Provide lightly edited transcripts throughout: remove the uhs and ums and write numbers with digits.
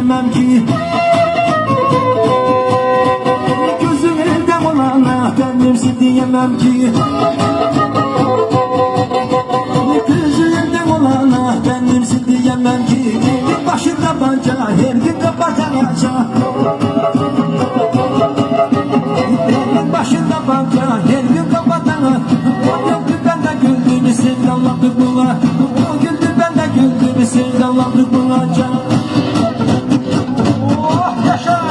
diyemem ki. Gözümde olana benimsin diyemem ki. Gözümde olana benimsin diyemem ki. Başı tabanca her gün kapatacak. Başı tabanca her gün kapatacak. O güldü ben de güldüğümü sevdalandık buna. O güldü ben de güldüğümü sevdalandık buna. Oh yaşa!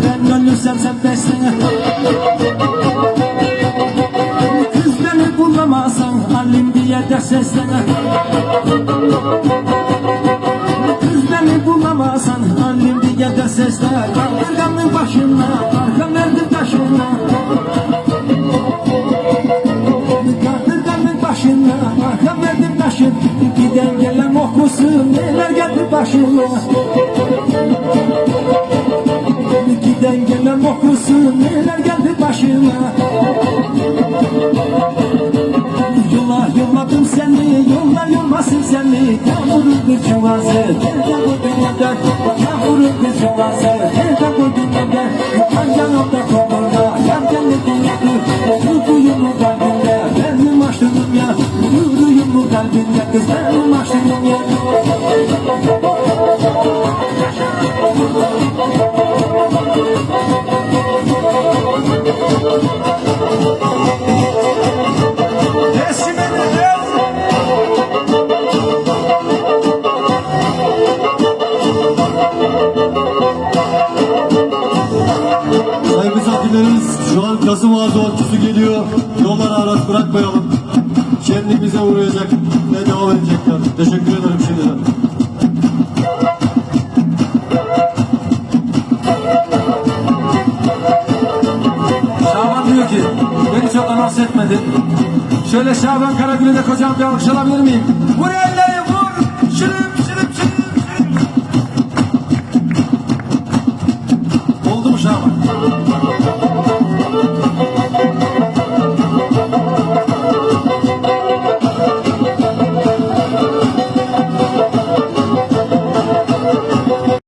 Ben ölürsem sen besle. Kız beni bulamazsan halim diye de seslene. Kız beni bulamazsan halim diye de sesle. Kaldırganın başına arka verdim taşına. Kaldırganın başına arka verdim taşın. Giden gelen okusun neler geldi başına. Giden gelen okusun neler geldi başıma. Yolladım seni, yolmasın seni. Yağmurun bir çuvası, nerede bu dünyada? Yağmurun bir çuvası, nerede bu dünyada? Yanımda kolunda, yanımda dünyada. Yürüyüm kalbinde, benim aşkım ya. Yürüyüm kalbinde, kız benim aşkım ya. Sayın misafirlerimiz, şu an Kasım Ağa Zorcusu geliyor. Yolları araç bırakmayalım. Kendi bize uğrayacak ve devam edecekler. Teşekkür ederim şimdiden. Şaban diyor ki, beni çok anons etmedi. Şöyle Şaban Karagül'e de kocaman bir alkış alabilir miyim? Vur elleri vur! Şırıp şırıp şırıp! Oldu mu Şaban?